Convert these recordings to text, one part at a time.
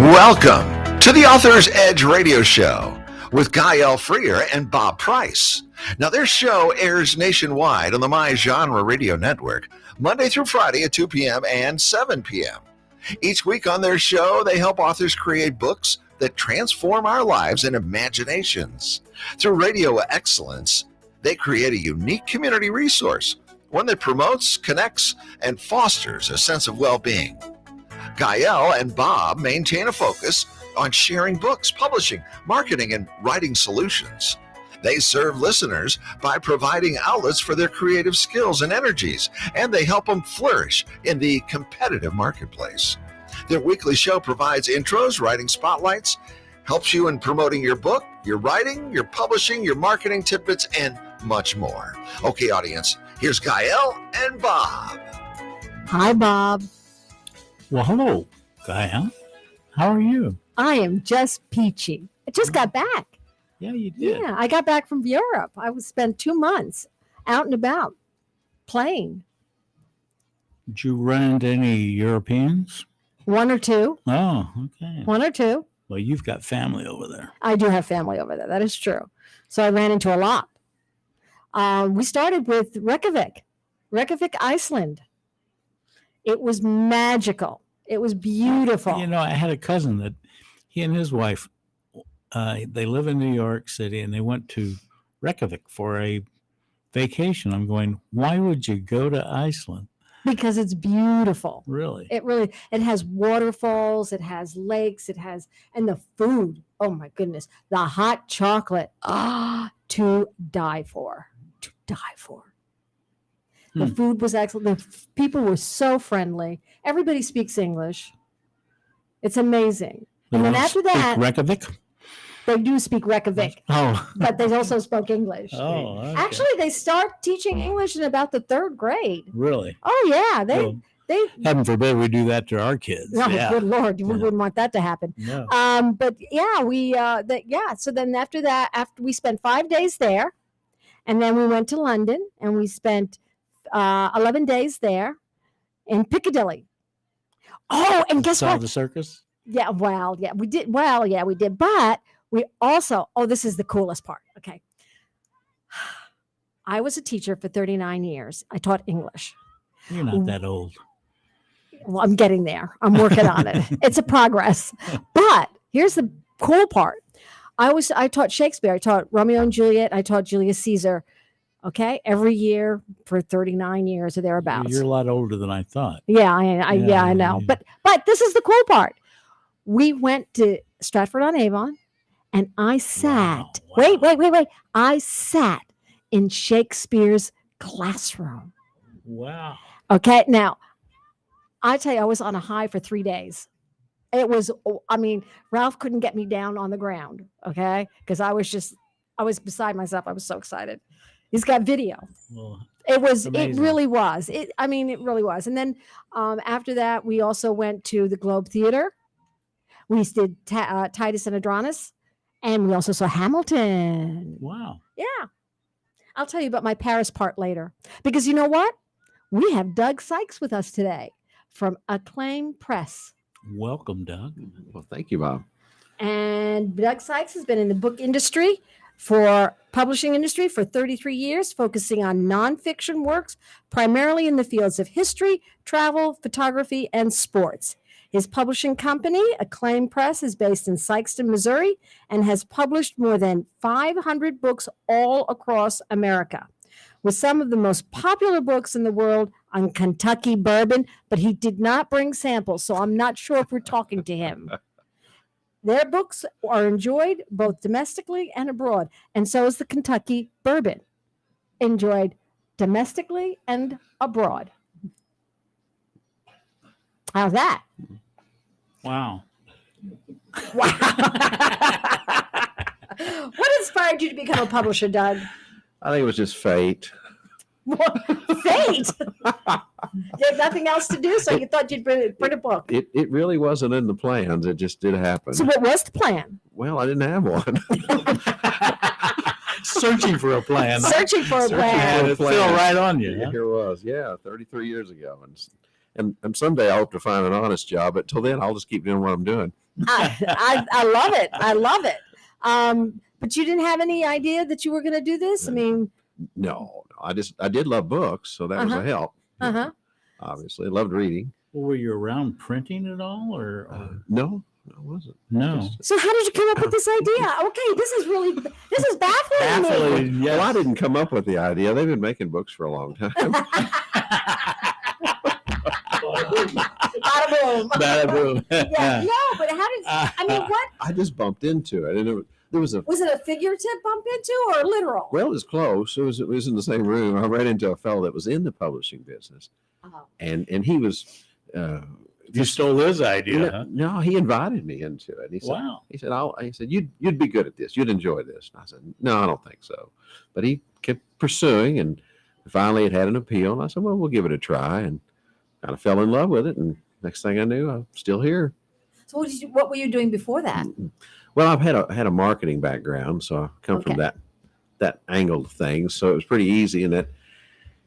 Welcome to the Author's Edge radio show with Guy L. Freer and Bob Price. Now, their show airs nationwide on the My Genre Radio Network, Monday through Friday at 2 p.m. and 7 p.m. Each week on their show, they help authors create books that transform our lives and imaginations. Through radio excellence, they create a unique community resource, one that promotes, connects, and fosters a sense of well-being. Gael and Bob maintain a focus on sharing books, publishing, marketing, and writing solutions. They serve listeners by providing outlets for their creative skills and energies, and they help them flourish in the competitive marketplace. Their weekly show provides intros, writing spotlights, helps you in promoting your book, your writing, your publishing, your marketing tidbits, and much more. Okay, audience, here's Gael and Bob. Hi, Bob. Well, hello, Gael. How are you? I am just peachy. I just got back. Yeah, you did. Yeah, I got back from Europe. I spent 2 months out and about playing. Did you run into any Europeans? One or two. Oh, okay. One or two. Well, you've got family over there. I do have family over there. That is true. So I ran into a lot. We started with Reykjavik, Iceland. It was magical. It was beautiful. You know, I had a cousin that he and his wife, they live in New York City, and they went to Reykjavik for a vacation. I'm going, why would you go to Iceland? Because it's beautiful. Really? It has waterfalls, it has lakes, and the food. Oh my goodness. The hot chocolate. To die for. To die for. The food was excellent. The people were so friendly. Everybody speaks English. It's amazing. And then after that, Reykjavik? They do speak Reykjavik. Oh. But they also spoke English. Oh, okay. Actually, they start teaching English in about the 3rd grade. Really? Oh, yeah. They heaven forbid we do that to our kids. Oh, yeah. good Lord. We wouldn't want that to happen. No. But yeah, so then after we spent 5 days there, and then we went to London, and we spent 11 days there in Piccadilly. Oh, and guess Saw what? the circus? Yeah, we did. But we also, this is the coolest part. Okay. I was a teacher for 39 years. I taught English. You're not that old. Well, I'm getting there. I'm working on it. It's a progress. But here's the cool part. I taught Shakespeare. I taught Romeo and Juliet. I taught Julius Caesar. Okay, every year for 39 years or thereabouts. You're a lot older than I thought. Yeah, I know. But this is the cool part. We went to Stratford-on-Avon, and I sat. Wow. Wait. I sat in Shakespeare's classroom. Wow. Okay, now I tell you, I was on a high for 3 days. It was. Ralph couldn't get me down on the ground. Okay, because I was beside myself. I was so excited. He's got video. Well, it amazing. really was. It really was. And then after that, we also went to the Globe Theater. We did Titus and Andronicus, and we also saw Hamilton. Wow. Yeah. I'll tell you about my Paris part later. Because you know what? We have Doug Sykes with us today from Acclaim Press. Welcome, Doug. Well, thank you, Bob. And Doug Sykes has been in the book publishing industry for 33 years, focusing on nonfiction works, primarily in the fields of history, travel, photography, and sports. His publishing company, Acclaim Press, is based in Sikeston, Missouri, and has published more than 500 books all across America, with some of the most popular books in the world on Kentucky bourbon, but he did not bring samples, so I'm not sure if we're talking to him. Their books are enjoyed both domestically and abroad, and so is the Kentucky bourbon, enjoyed domestically and abroad. How's that? Wow. What inspired you to become a publisher, Doug? I think it was just fate. Fate? You had nothing else to do, so you thought you'd print a book. It really wasn't in the plans. It just did happen. So what was the plan? Well, I didn't have one. Searching for a plan. Searching for a plan. And it fell right on you. Yeah, Huh? here it was. Yeah, 33 years ago. and someday I hope to find an honest job. But till then, I'll just keep doing what I'm doing. I love it. I love it. But you didn't have any idea that you were going to do this? I mean, No, I did love books, so that was Uh-huh. a help. uh-huh. Obviously, I loved reading. Were you around printing at all, or No, I wasn't. no? Just- So how did you come up with this idea? Okay, this is baffling to me. Baffling, Well, I yes. didn't come up with the idea. They've been making books for a long time. Bada boom. Bada boom. Yeah, no, but how did I mean what I just bumped into it, and there was a was it a figurative bump into or literal? well, it was close. It was in the same room. I ran into a fellow that was in the publishing business, Oh. and he was. You stole his idea, No, huh? no, he invited me into it. He said, Wow. he said, you'd be good at this. You'd enjoy this. And I said, no, I don't think so. But he kept pursuing, and finally it had an appeal. And I said, well, we'll give it a try, and kind of fell in love with it. And next thing I knew, I'm still here. So what were you doing before that? Well, I've had a marketing background, so I come from Okay. that angle of things. So it was pretty easy, and that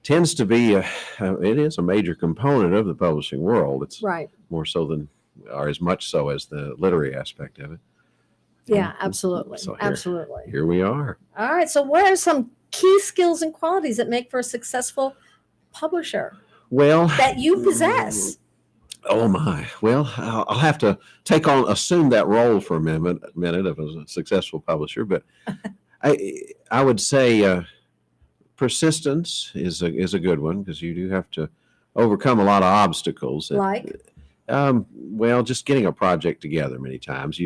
tends to be it is a major component of the publishing world. It's Right. more so than, or as much so as the literary aspect of it. Yeah, absolutely. So Absolutely. Here we are. All right. So what are some key skills and qualities that make for a successful publisher Well, that you possess? oh my. Well, I'll have to assume that role for a minute of a successful publisher, but I would say persistence is a good one, because you do have to overcome a lot of obstacles. Like? Well, just getting a project together many times.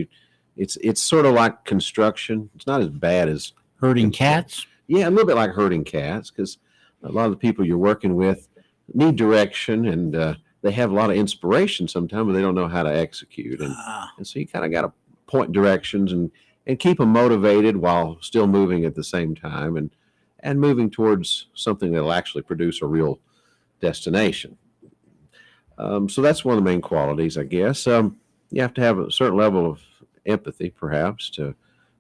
It's sort of like construction. It's not as bad as Herding cats? yeah, a little bit like herding cats, because a lot of the people you're working with need direction, and they have a lot of inspiration sometimes, but they don't know how to execute. And so you kind of got to point directions and keep them motivated while still moving at the same time, and moving towards something that'll actually produce a real destination. So that's one of the main qualities, I guess. You have to have a certain level of empathy, perhaps, to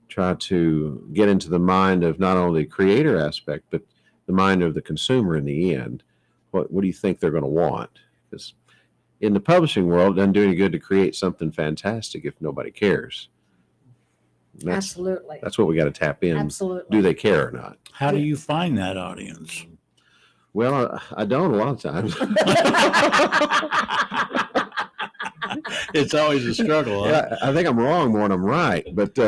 try to get into the mind of not only the creator aspect, but the mind of the consumer in the end. What do you think they're going to want? Because in the publishing world, it doesn't do any good to create something fantastic if nobody cares. And Absolutely. that's what we got to tap in. Absolutely. Do they care or not? How do you find that audience? Well, I don't a lot of times. It's always a struggle. Huh? Yeah, I think I'm wrong more than I'm right. But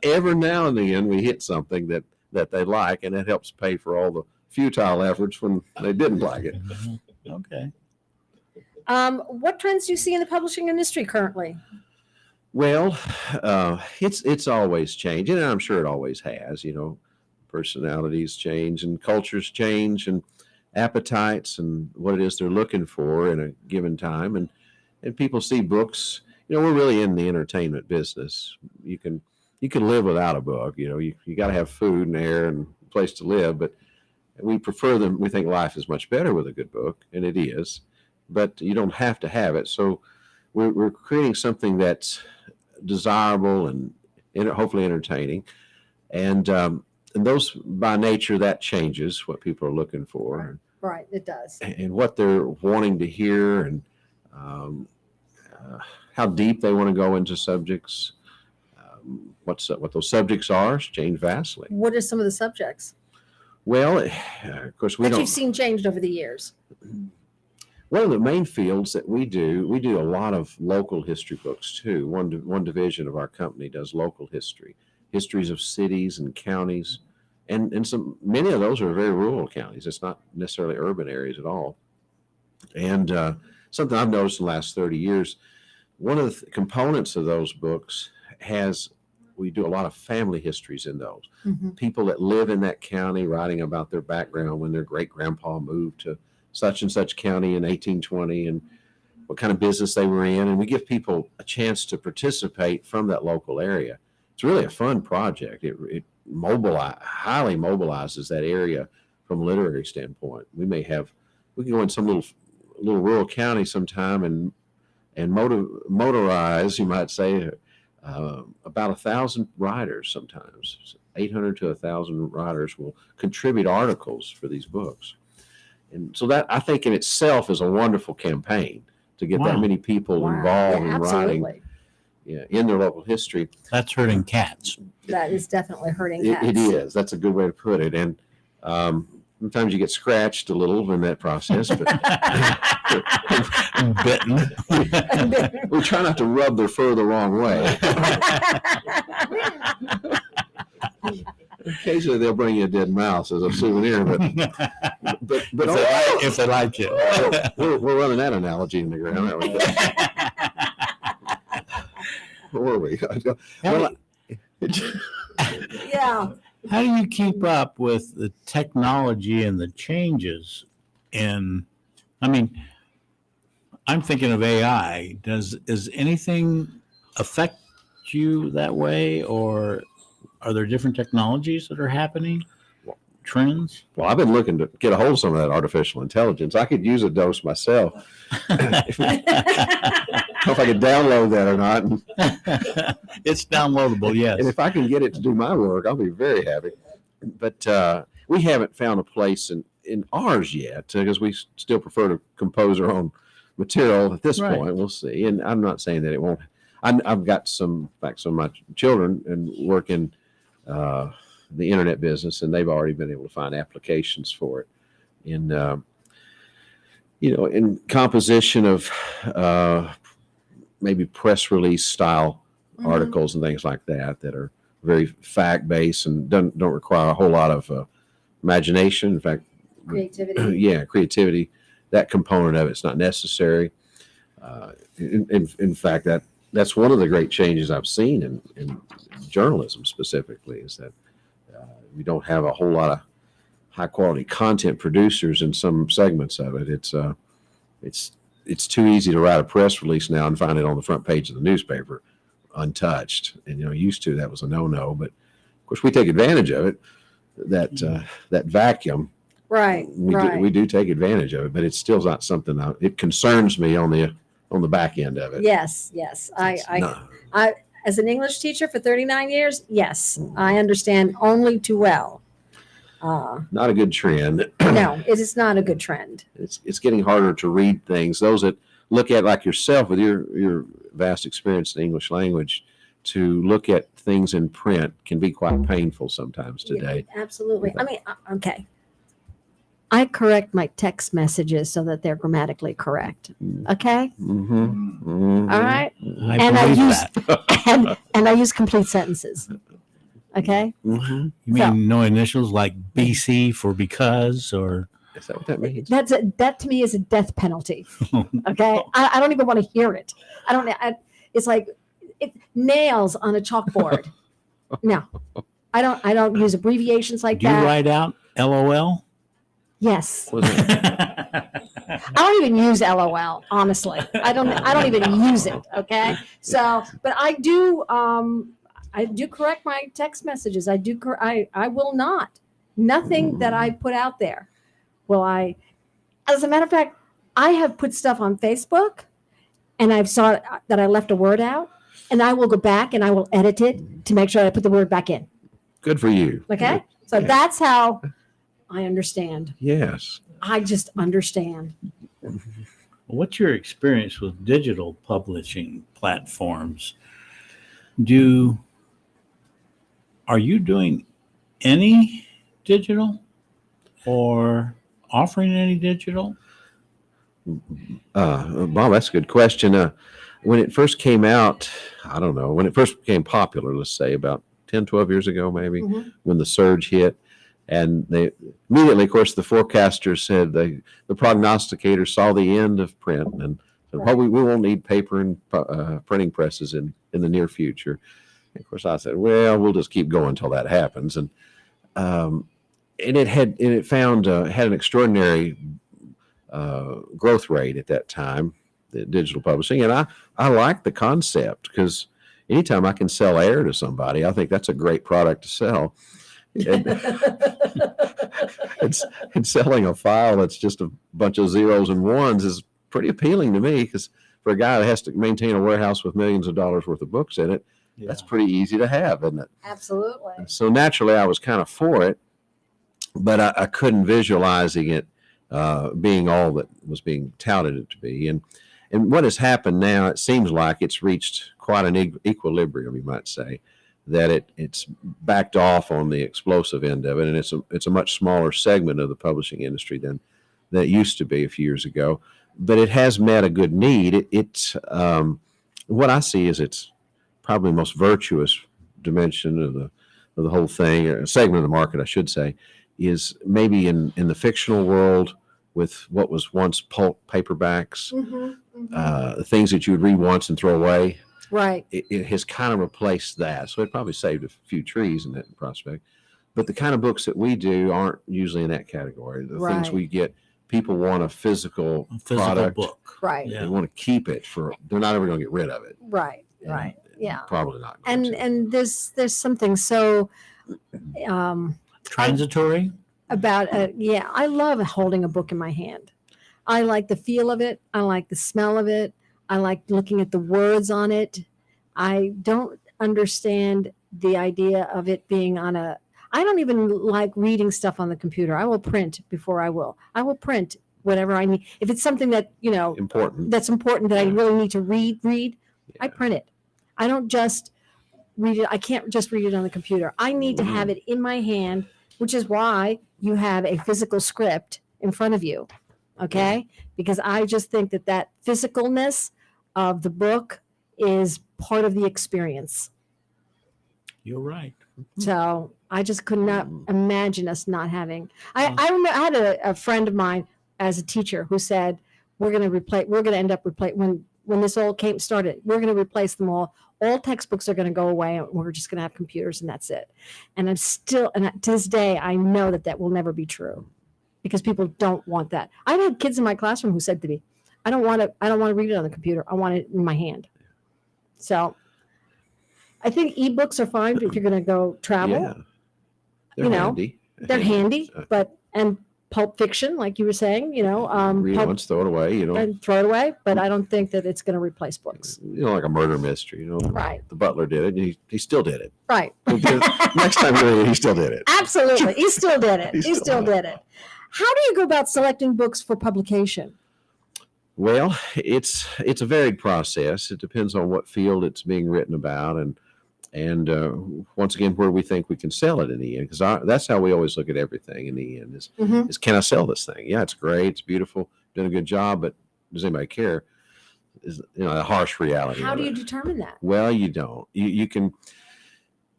every now and then we hit something that they like, and it helps pay for all the futile efforts when they didn't like it. Okay. What trends do you see in the publishing industry currently? Well, it's always changing, and I'm sure it always has. Personalities change, and cultures change, and appetites, and what it is they're looking for in a given time, and people see books. We're really in the entertainment business. You can live without a book. You got to have food and air and a place to live, but we prefer them. We think life is much better with a good book, and it is, but you don't have to have it. So we're creating something that's desirable and hopefully entertaining, and those, by nature, that changes what people are looking for, Right, it does. and what they're wanting to hear, and how deep they want to go into subjects. What those subjects are change vastly. What are some of the subjects Well, of course, we that don't. you've seen changed over the years? One of the main fields that we do a lot of local history books too. One division of our company does local history, histories of cities and counties, and many of those are very rural counties. It's not necessarily urban areas at all. And something I've noticed in the last 30 years, one of the components of those books we do a lot of family histories in those. Mhm. People that live in that county writing about their background when their great grandpa moved to such and such county in 1820, and what kind of business they were in. And we give people a chance to participate from that local area. It's really a fun project. It highly mobilizes that area from a literary standpoint. We can go in some little rural county sometime and motorize, you might say, about 1,000 writers. Sometimes 800 to 1,000 writers will contribute articles for these books. And so that, I think in itself is a wonderful campaign to get that Wow. many people Wow. involved Yeah, in writing absolutely. in their local history. That's hurting cats. That is definitely hurting It cats. is. That's a good way to put it. And sometimes you get scratched a little in that process, but Bitten. we try not to rub their fur the wrong way. Occasionally they'll bring you a dead mouse as a souvenir, but If they like it. we're running that analogy in the ground. Aren't we? Where were we? Well, Yeah. How do you keep up with the technology and the changes in, I mean, I'm thinking of AI. Does anything affect you that way, or are there different technologies that are happening? Trends? well, I've been looking to get a hold of some of that artificial intelligence. I could use a dose myself. If I could download that or not. It's downloadable, yes. And if I can get it to do my work, I'll be very happy. But we haven't found a place in ours yet because we still prefer to compose our own material at this Right. point. We'll see. And I'm not saying that it won't. I've got some of my children and work in the internet business, and they've already been able to find applications for it in in composition of maybe press release style Mhm. articles and things like that are very fact based and don't require a whole lot of imagination. In fact, Creativity. yeah, creativity. That component of it's not necessary. In fact, that's one of the great changes I've seen in journalism specifically is that we don't have a whole lot of high quality content producers in some segments of it. It's too easy to write a press release now and find it on the front page of the newspaper untouched. And used to that was a no-no, but of course we take advantage of it. That vacuum, Right. we do take advantage of it, but it's still not something it concerns me on the back end of it. Yes. I as an English teacher for 39 years, yes, I understand only too well. Not a good trend. No, it is not a good trend. It's getting harder to read things. Those that look at like yourself with your vast experience in English language, to look at things in print can be quite painful sometimes today. Yeah, absolutely. I mean, okay. I correct my text messages so that they're grammatically correct. Okay. Mm-hmm. All right. I And I believe use- that. And I use complete sentences. Okay. Mm-hmm. You mean no initials like BC for because, or Is that what that means? That to me is a death penalty. Okay. I don't even want to hear it. It's like nails on a chalkboard. No, I don't use abbreviations like do you that. write out LOL? Yes. Was it- I don't even use LOL, honestly. I don't even use it. Okay. So, but I do correct my text messages. I will not. Nothing that I put out there will I. As a matter of fact, I have put stuff on Facebook and I've saw that I left a word out and I will go back and I will edit it to make sure I put the word back in. Good for you. Okay. So Yeah. that's how I understand. Yes. I just understand. What's your experience with digital publishing platforms? Are you doing any digital or offering any digital? Bob, that's a good question. When it first came out, I don't know, when it first became popular, let's say about 10, 12 years ago, maybe, Mhm. when the surge hit, and they immediately, of course, the forecasters said the prognosticators saw the end of print and said, well, we won't need paper and printing presses in the near future. And of course, I said, well, we'll just keep going until that happens. And it had an extraordinary growth rate at that time, the digital publishing. And I like the concept because anytime I can sell air to somebody, I think that's a great product to sell. And selling a file that's just a bunch of zeros and ones is pretty appealing to me because for a guy that has to maintain a warehouse with millions of dollars worth of books in it, that's pretty easy to have, isn't it? Absolutely. So naturally, I was kind of for it, but I couldn't visualizing it being all that was being touted it to be. And what has happened now, it seems like it's reached quite an equilibrium, you might say, that it's backed off on the explosive end of it, and it's a much smaller segment of the publishing industry than that used to be a few years ago. But it has met a good need. It's what I see is it's probably the most virtuous dimension of the whole thing, or a segment of the market, I should say, is maybe in the fictional world with what was once pulp paperbacks, things that you would read once and throw away. Right. It has kind of replaced that. So it probably saved a few trees in that prospect. But the kind of books that we do aren't usually in that category. The things Right. we get, people want a physical product. book. Right. Yeah. They want to keep it they're not ever going to get rid of it. Right. And Right. Yeah. Probably not. going to. And there's something so Transitory. about I love holding a book in my hand. I like the feel of it. I like the smell of it. I like looking at the words on it. I don't understand the idea of it being on a I don't even like reading stuff on the computer. I will print before I will print whatever I need. If it's something that, Important. that's important that I really need to read, I Yeah. print it. I don't just read it. I can't just read it on the computer. I need to have it in my hand, which is why you have a physical script in front of you. Okay? Because I just think that physicalness of the book is part of the experience. You're right. So I just could not imagine us not having. I remember I had a friend of mine as a teacher who said, we're going to end up replacing when this all started, we're going to replace them all. All textbooks are going to go away and we're just going to have computers and that's it. And to this day, I know that will never be true because people don't want that. I've had kids in my classroom who said to me, I don't want to read it on the computer. I want it in my hand. So I think ebooks are fine if you're going to go travel. Yeah. They're handy. They're handy, and Pulp Fiction, like you were saying, read it once, throw it away. and throw it away. But I don't think that it's going to replace books. Like a murder mystery. Right. The Butler did it, and he still did it. Right. Next time you read it, he still did it. Absolutely, he still did it. He He still still did it. How do you go about selecting books for publication? Well, it's a varied process. It depends on what field it's being written about, and once again, where we think we can sell it in the end, because that's how we always look at everything in the end is can I sell this thing? Yeah, it's great, it's beautiful, doing a good job, but does anybody care? Is a harsh reality. How of do you it. determine that? Well, you don't. You can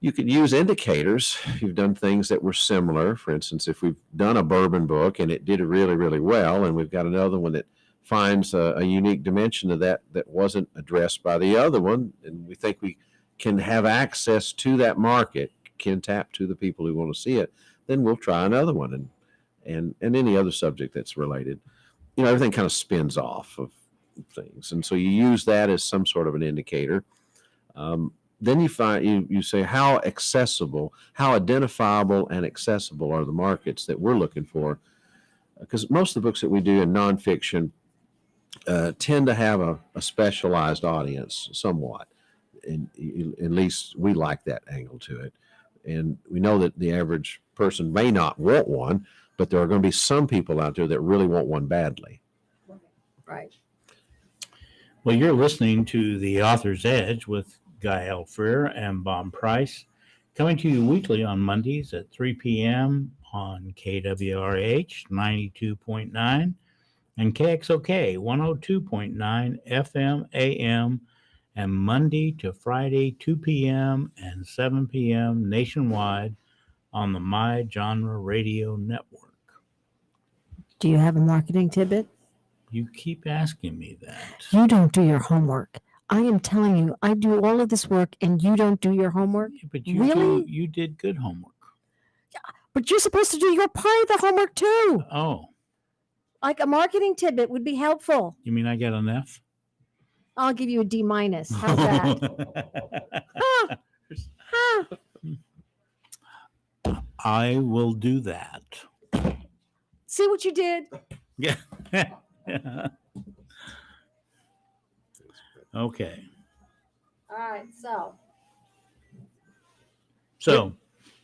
use indicators. You've done things that were similar. For instance, if we've done a bourbon book and it did really, really well, and we've got another one that finds a unique dimension of that wasn't addressed by the other one, and we think we can have access to that market, can tap to the people who want to see it, then we'll try another one and any other subject that's related. Everything kind of spins off of things. And so you use that as some sort of an indicator. Then you find, you say how accessible, how identifiable and accessible are the markets that we're looking for? Because most of the books that we do in nonfiction tend to have a specialized audience somewhat. And at least we like that angle to it. And we know that the average person may not want one, but there are going to be some people out there that really want one badly. Right. Well, you're listening to The Author's Edge with Guy L. Freer and Bob Price, coming to you weekly on Mondays at 3 p.m. on KWRH 92.9 and KXOK 102.9 FM AM, and Monday to Friday 2 p.m. and 7 p.m. nationwide on the My Genre Radio Network. Do you have a marketing tidbit? You keep asking me that. You don't do your homework. I am telling you, I do all of this work and you don't do your homework. But you Really? you did good homework. But you're supposed to do your part of the homework too. Oh, Like a marketing tidbit would be helpful. you mean I got an F? I'll give you a D-. How's that? Huh. I will do that. See what you did? Yeah. Okay. All right, so So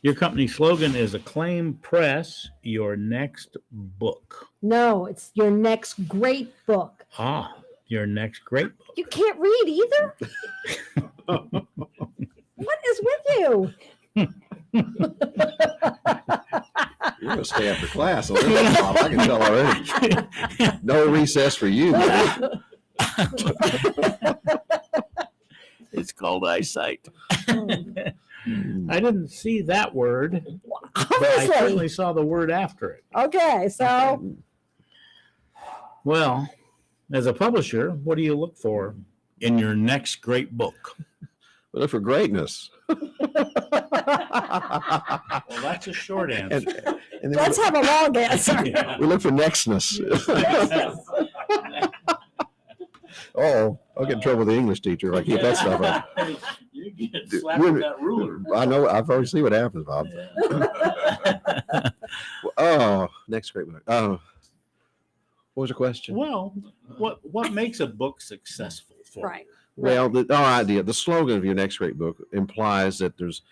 Your company slogan is Acclaim Press, your next book. No, it's your next great book. Ah, your next great book. You can't read either. What is with you? You're going to stay after class. On this, Bob. I can tell already. No recess for you. It's called eyesight. I didn't see that word, but I Obviously. certainly saw the word after it. Okay, so Well, as a publisher, what do you look for in your next great book? We look for greatness. Well, that's a short answer. And then let's have a long answer. we look for nextness. Oh, I'll get in trouble with the English teacher if I keep that stuff up. You get slapped with that ruler. I know. I've already seen what happens, Bob. Oh, next great book. What was the question? Well, what makes a book successful for you? Right. Well, our idea, the slogan of your next great book implies that there's,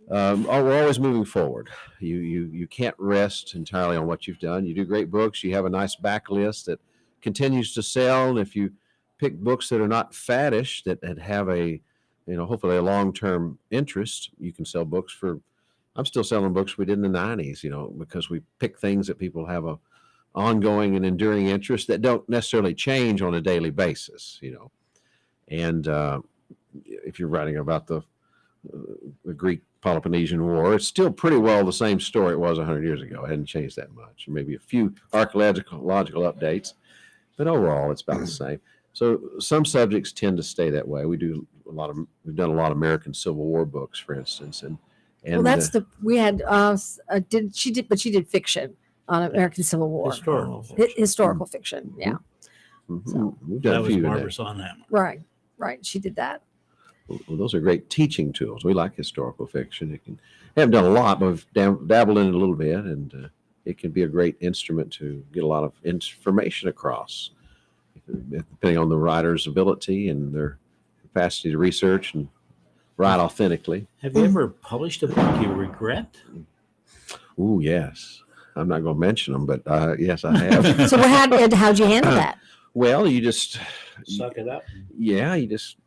we're always moving forward. You can't rest entirely on what you've done. You do great books. You have a nice backlist that continues to sell. And if you pick books that are not faddish, that have a, hopefully a long-term interest, you can sell books for. I'm still selling books we did in the 90s, because we pick things that people have a ongoing and enduring interest that don't necessarily change on a daily basis, And if you're writing about the Greek Peloponnesian War, it's still pretty well the same story it was 100 years ago. It hadn't changed that much. Maybe a few archaeological updates, but overall it's about the same. So some subjects tend to stay that way. We've done a lot of American Civil War books, for instance, and Well, that's we had she did fiction on American Civil War. Historical fiction. Yeah. So, we've That done a was few Barbara today. Sonhammer. Right. She did that. Well, those are great teaching tools. We like historical fiction. Haven't done a lot, but we've dabbled in it a little bit, and it can be a great instrument to get a lot of information across, depending on the writer's ability and their capacity to research and write authentically. Have you ever published a book you regret? Ooh, yes. I'm not going to mention them, but yes, I have. So how'd you handle that? Well, you just Suck it up. you just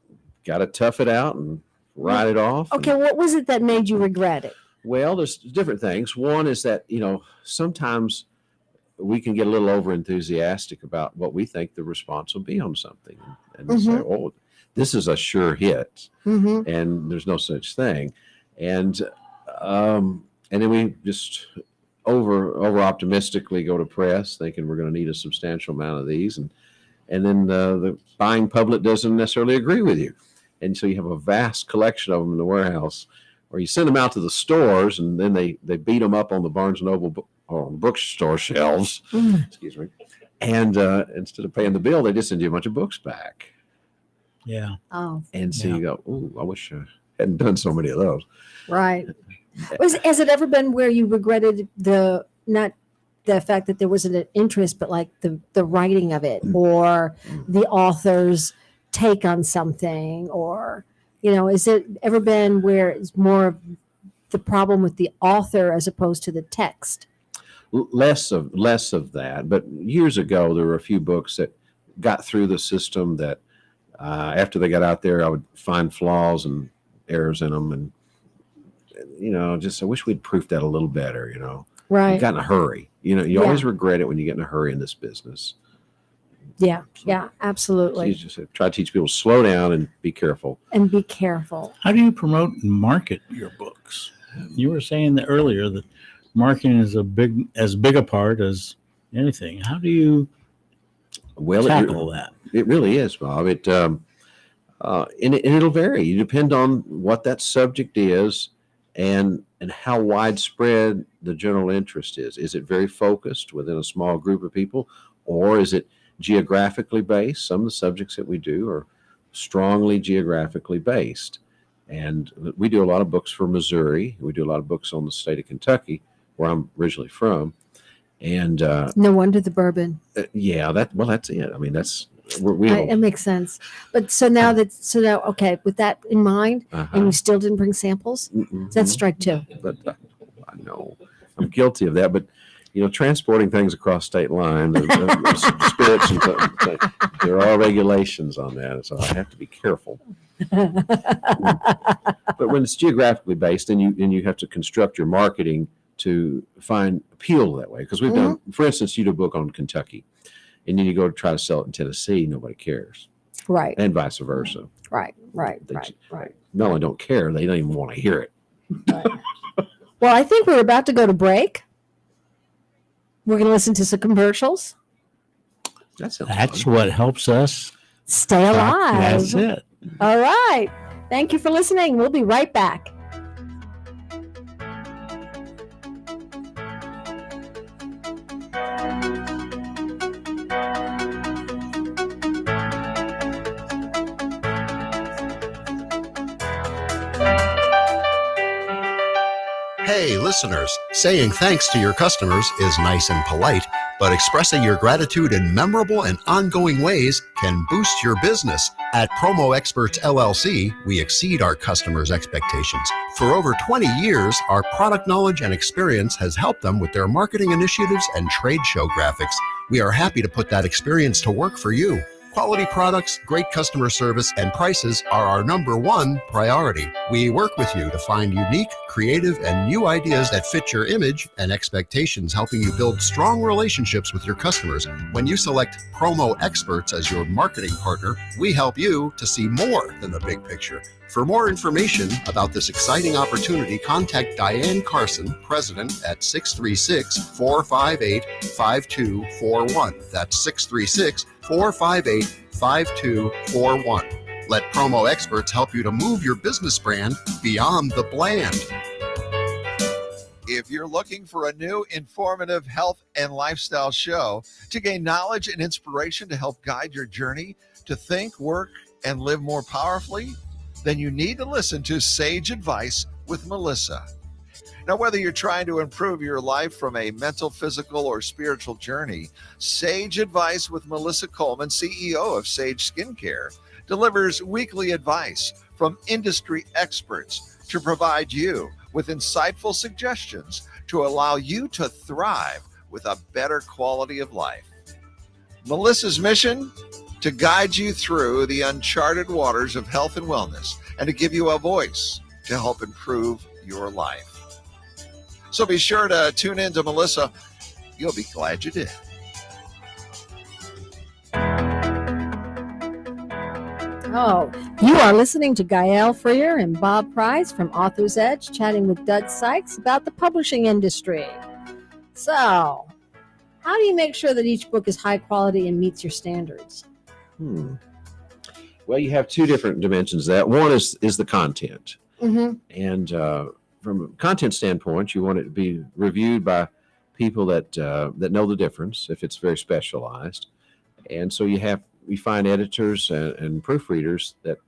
got to tough it out and write it off. Okay, what was it that made you regret it? Well, there's different things. One is that, sometimes we can get a little over enthusiastic about what we think the response will be on something. And say, oh, this is a sure hit. Mm-hmm. And there's no such thing. And then we just over optimistically go to press thinking we're going to need a substantial amount of these. And then the buying public doesn't necessarily agree with you. And so you have a vast collection of them in the warehouse, or you send them out to the stores and then they beat them up on the Barnes & Noble or bookstore shelves. Excuse me. And instead of paying the bill, they just send you a bunch of books back. Yeah. Oh, And so you go, ooh, I wish I hadn't done so many of those. right. Has it ever been where you regretted not the fact that there wasn't an interest, but like the writing of it or the author's take on something, or is it ever been where it's more of the problem with the author as opposed to the text? Less of that. But years ago, there were a few books that got through the system that after they got out there, I would find flaws and errors in them, and just I wish we'd proofed that a little better. You Right. got in a hurry. You always regret it when you get in a hurry in this business. Yeah. Yeah. So Absolutely. you just try to teach people to slow down and be careful. And be careful. How do you promote and market your books? You were saying that earlier that marketing is as big a part as anything. How do you tackle that? It really is, Bob. And it'll vary. You depend on what that subject is and how widespread the general interest is. Is it very focused within a small group of people, or is it geographically based? Some of the subjects that we do are strongly geographically based. And we do a lot of books for Missouri. We do a lot of books on the state of Kentucky, where I'm originally from. And No wonder the bourbon. that's it. I mean, that's we It makes sense. But so now okay, with that in mind, and you still didn't bring samples, that's strike two. But I know I'm guilty of that. But transporting things across state line, the spirits, and there are regulations on that, so I have to be careful. But when it's geographically based, and you have to construct your marketing to find appeal that way, because we've done, for instance, you do a book on Kentucky, and then you go to try to sell it in Tennessee, nobody cares, Right. and vice versa. Right. Not only don't care, they don't even want to hear it. Right. Well, I think we're about to go to break. We're going to listen to some commercials. That sounds That's fun. what helps us. Stay alive. That's it. All right. Thank you for listening. We'll be right back. Hey, listeners, saying thanks to your customers is nice and polite, but expressing your gratitude in memorable and ongoing ways can boost your business. At Promo Experts LLC, we exceed our customers' expectations. For over 20 years, our product knowledge and experience has helped them with their marketing initiatives and trade show graphics. We are happy to put that experience to work for you. Quality products, great customer service, and prices are our number one priority. We work with you to find unique, creative, and new ideas that fit your image and expectations, helping you build strong relationships with your customers. When you select Promo Experts as your marketing partner, we help you to see more than the big picture. For more information about this exciting opportunity, contact Diane Carson, President, at 636-458-5241. That's 636-458-5241. Let Promo Experts help you to move your business brand beyond the bland. If you're looking for a new informative health and lifestyle show to gain knowledge and inspiration to help guide your journey to think, work, and live more powerfully, then you need to listen to Sage Advice with Melissa. Now, whether you're trying to improve your life from a mental, physical, or spiritual journey, Sage Advice with Melissa Coleman, CEO of Sage Skincare, delivers weekly advice from industry experts to provide you with insightful suggestions to allow you to thrive with a better quality of life. Melissa's mission: to guide you through the uncharted waters of health and wellness and to give you a voice to help improve your life. So be sure to tune in to Melissa. You'll be glad you did. Oh, you are listening to Gael Freer and Bob Price from Author's Edge, chatting with Doug Sykes about the publishing industry. So, how do you make sure that each book is high quality and meets your standards? Well, you have two different dimensions of that. One is the content. Mm-hmm. And from a content standpoint, you want it to be reviewed by people that know the difference if it's very specialized. And so we find editors and proofreaders that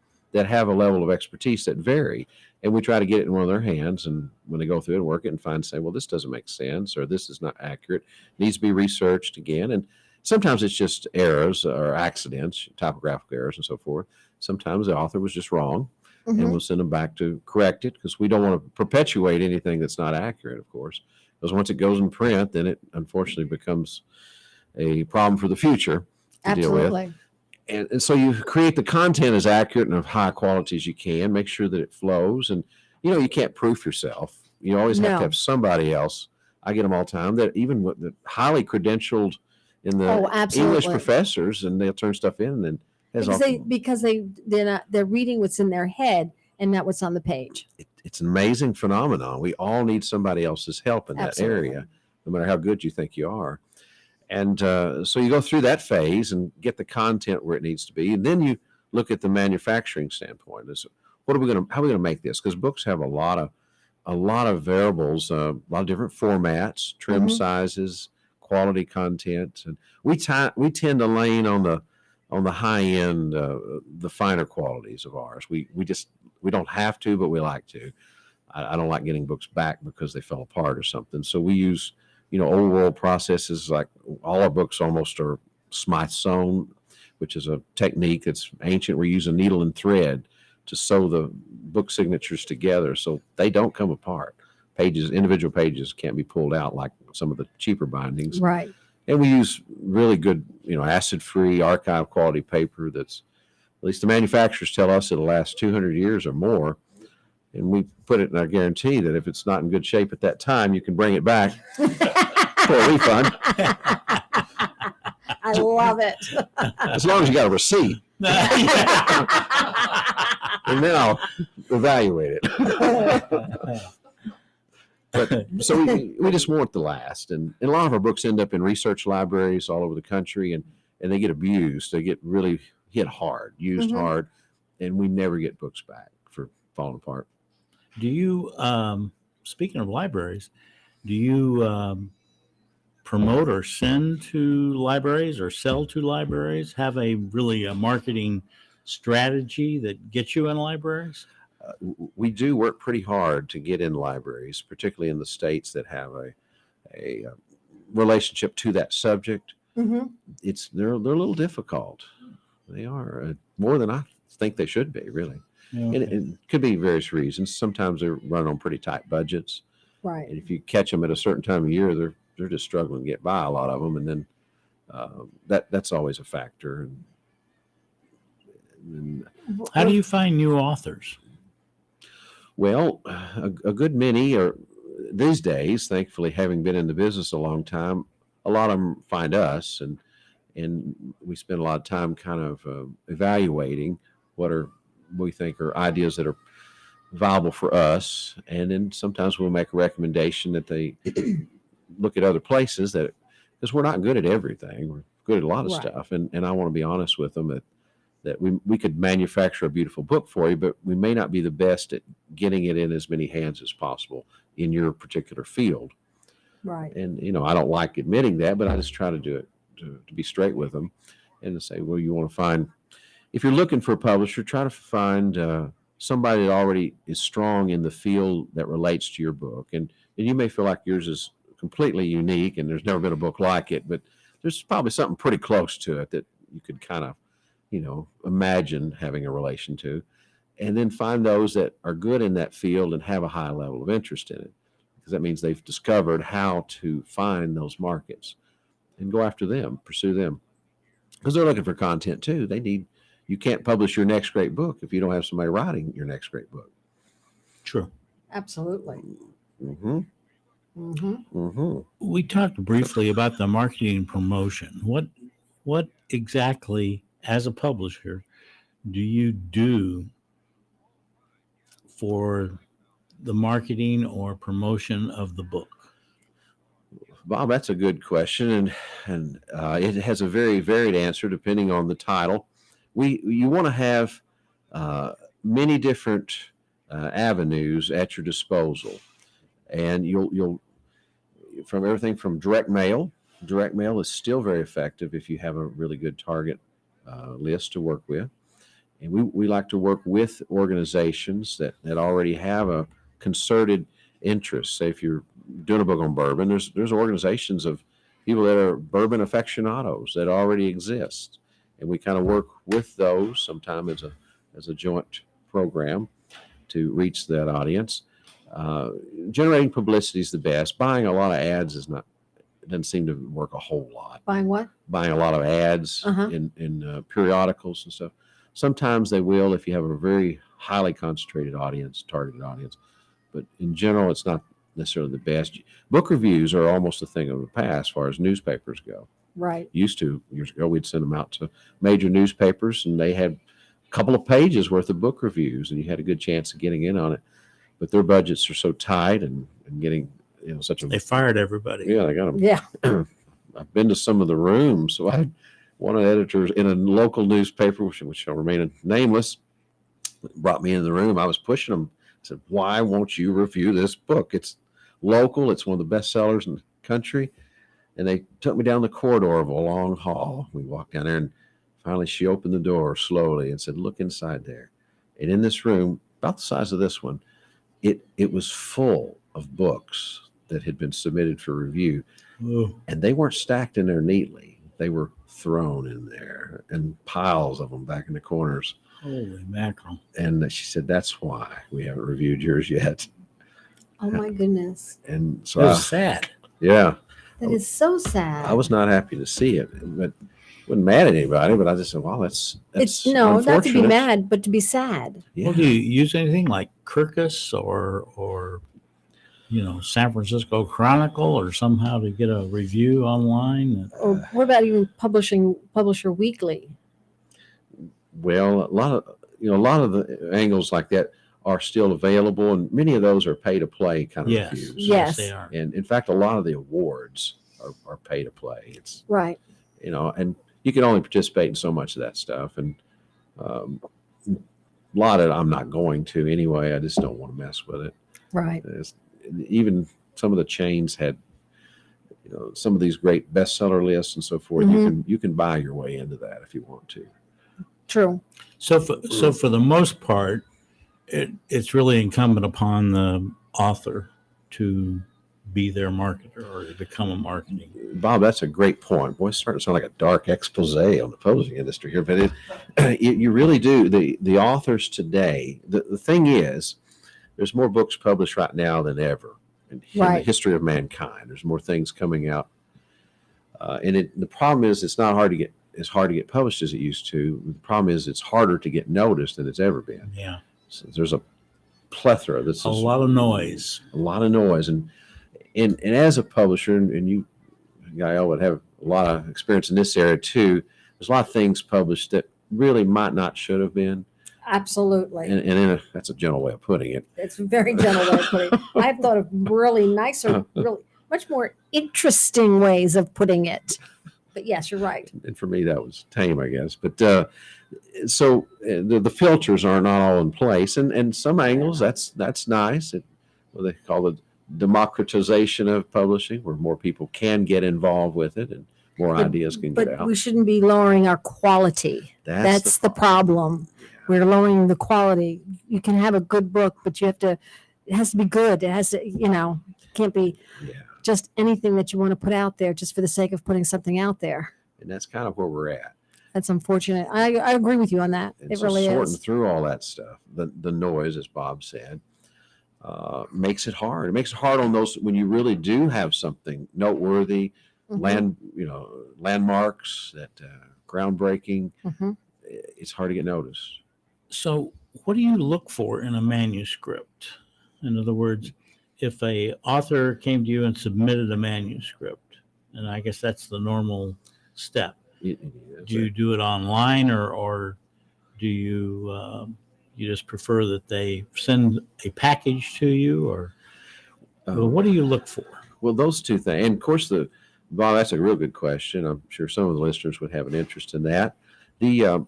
have a level of expertise that vary. And we try to get it in one of their hands. And when they go through it and work it and say, well, this doesn't make sense, or this is not accurate, needs to be researched again. And sometimes it's just errors or accidents, typographical errors and so forth. Sometimes the author was just wrong, and we'll send them back to correct it, because we don't want to perpetuate anything that's not accurate, of course. Because once it goes in print, then it unfortunately becomes a problem for the future to deal with. Absolutely. And so you create the content as accurate and of high quality as you can, make sure that it flows. And, you can't proof yourself. You always have to have somebody else. I get them all the time, that even with the highly credentialed in the English professors, and they'll turn stuff in and because they're reading what's in their head and not what's on the page. It's an amazing phenomenon. We all need somebody else's help in that area, no matter how good you think you are. And so you go through that phase and get the content where it needs to be, and then you look at the manufacturing standpoint. How are we going to make this? Because books have a lot of variables, a lot of different formats, trim sizes, quality content, and we tend to lean on the high end, the finer qualities of ours. We don't have to, but we like to. I don't like getting books back because they fell apart or something. So we use old world processes. Like all our books almost are Smyth sewn, which is a technique that's ancient. We use a needle and thread to sew the book signatures together so they don't come apart. Individual pages can't be pulled out like some of the cheaper bindings. Right. And we use really good, acid-free archive quality paper that's, at least the manufacturers tell us, it'll last 200 years or more. And we put it in our guarantee that if it's not in good shape at that time, you can bring it back for a refund. I love it. As long as you got a receipt. And then I'll evaluate it. But so we just want the last. And a lot of our books end up in research libraries all over the country, and they get abused. They get really hit hard, used hard, and we never get books back for falling apart. Do you, speaking of libraries, do you promote or send to libraries or sell to libraries? Have a marketing strategy that gets you in libraries? We do work pretty hard to get in libraries, particularly in the states that have a relationship to that subject. Mm-hmm. They're a little difficult. They are more than I think they should be, really. Yeah, And it could be various reasons. Sometimes they're run on pretty tight budgets, Right. and if you catch them at a certain time of year, they're just struggling to get by, a lot of them, and then that's always a factor. And How do you find new authors? well, a good many are these days, thankfully, having been in the business a long time, a lot of them find us, and we spend a lot of time kind of evaluating what we think are ideas that are viable for us, and then sometimes we'll make a recommendation that they look at other places, because we're not good at everything. We're good at a lot of Right. stuff, and I want to be honest with them that we could manufacture a beautiful book for you, but we may not be the best at getting it in as many hands as possible in your particular field. Right. And I don't like admitting that, but I just try to do it to be straight with them and to say, well, you want to find, if you're looking for a publisher, try to find somebody that already is strong in the field that relates to your book. And you may feel like yours is completely unique and there's never been a book like it, but there's probably something pretty close to it that you could kind of, imagine having a relation to. And then find those that are good in that field and have a high level of interest in it, because that means they've discovered how to find those markets and go after them, pursue them, because they're looking for content too. You can't publish your next great book if you don't have somebody writing your next great book. True. Absolutely. Mm-hmm. Mm-hmm. Mm-hmm. We talked briefly about the marketing and promotion. What exactly, as a publisher, do you do for the marketing or promotion of the book? Bob, that's a good question, and it has a very varied answer depending on the title. You want to have many different avenues at your disposal, and you'll from everything from direct mail. Direct mail is still very effective if you have a really good target list to work with, and we like to work with organizations that already have a concerted interest. Say if you're doing a book on bourbon, there's organizations of people that are bourbon aficionados that already exist, and we kind of work with those sometimes as a joint program to reach that audience. Generating publicity is the best. Buying a lot of ads doesn't seem to work a whole lot. Buying what? Buying a lot of ads in periodicals and stuff. Sometimes they will if you have a very highly concentrated audience, targeted audience, but in general, it's not necessarily the best. Book reviews are almost a thing of the past as far as newspapers go. Right. Used to, years ago, we'd send them out to major newspapers, and they had a couple of pages worth of book reviews, and you had a good chance of getting in on it. But their budgets are so tight and getting such a They fired everybody. yeah, they got them. Yeah. I've been to some of the rooms. So I had one of the editors in a local newspaper, which shall remain nameless, brought me in the room. I was pushing them. I said, "Why won't you review this book? It's local. It's one of the best sellers in the country." And they took me down the corridor of a long hall. We walked down there, and finally she opened the door slowly and said, "Look inside there." And in this room, about the size of this one, it was full of books that had been submitted for review. Oh, And they weren't stacked in there neatly. they were thrown in there and piles of them back in the corners. Holy mackerel. And she said, that's why we haven't reviewed yours yet. Oh my goodness. And It so, was sad. yeah, That is so sad. I was not happy to see it, but wasn't mad at anybody. But I just said, well, that's it's no, not to be unfortunate. mad, but to be sad. Yeah. Well, do you use anything like Kirkus or San Francisco Chronicle or somehow to get a review online? Or what about even Publisher Weekly? Well, a lot of the angles like that are still available, and many of those are pay to play kind of Yes. reviews. Yes. They are. And in fact, a lot of the awards are pay to play. It's, Right. and you can only participate in so much of that stuff. And a lot of it I'm not going to anyway. I just don't want to mess with it. Right. Even some of the chains had, some of these great bestseller lists and so forth. Mhm. You can buy your way into that if you want to. True. So for the most part, it's really incumbent upon the author to be their marketer or to become a marketing. Bob, that's a great point. Boy, it's starting to sound like a dark expose on the publishing industry here, but you really do. The authors today, the thing is, there's more books published right now than ever in the Right. history of mankind. There's more things coming out. And the problem is it's not hard to get as hard to get published as it used to. The problem is it's harder to get noticed than it's ever been. Yeah. So there's a plethora. That's A lot of noise. a lot of noise. And as a publisher, and you, Gael, would have a lot of experience in this area too, there's a lot of things published that really might not should have been. Absolutely. And that's a gentle way of putting it. It's a very gentle way of putting it. I've thought of really nicer, really much more interesting ways of putting it. But yes, you're right. And for me, that was tame, I guess. But so the filters are not all in place, and some angles that's nice. What they call the democratization of publishing, where more people can get involved with it and more ideas can get But out. we shouldn't be lowering our quality. That's the problem. We're lowering the quality. You can have a good book, but it has to be good. It has to, can't be Yeah. just anything that you want to put out there just for the sake of putting something out there. And that's kind of where we're at. That's unfortunate. I agree with you on that. And It so really sorting is. through all that stuff, the noise, as Bob said, makes it hard. It makes it hard on those when you really do have something noteworthy, Mhm. landmarks that groundbreaking. Mhm. It's hard to get noticed. So what do you look for in a manuscript? In other words, if a author came to you and submitted a manuscript, and I guess that's the normal step, do you do it online or do you you just prefer that they send a package to you, or what do you look for? Well, those two things, and of course, Bob, that's a real good question. I'm sure some of the listeners would have an interest in that. The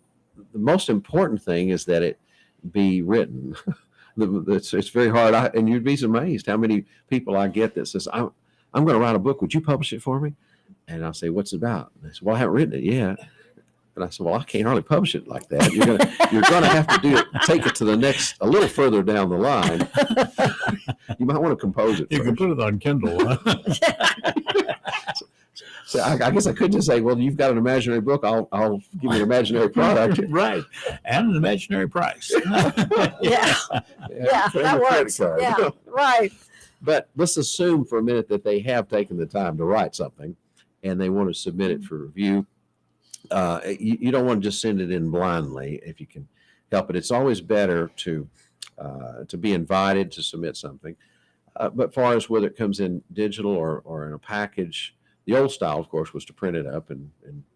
most important thing is that it be written. It's very hard, and you'd be amazed how many people I get that says, "I'm going to write a book. Would you publish it for me?" And I'll say, "What's it about?" And they say, "Well, I haven't written it yet." And I said, "Well, I can't hardly publish it like that. You're going to have to take it to the next, a little further down the line. You might want to compose it You can first." put it on Kindle. So I guess I could just say, "Well, you've got an imaginary book. I'll give you an imaginary product." Right. And an imaginary price. Yeah. Yeah, put in that your credit works. card. Yeah, right. But let's assume for a minute that they have taken the time to write something and they want to submit it for review. You don't want to just send it in blindly if you can help it. It's always better to be invited to submit something. But far as whether it comes in digital or in a package, the old style, of course, was to print it up and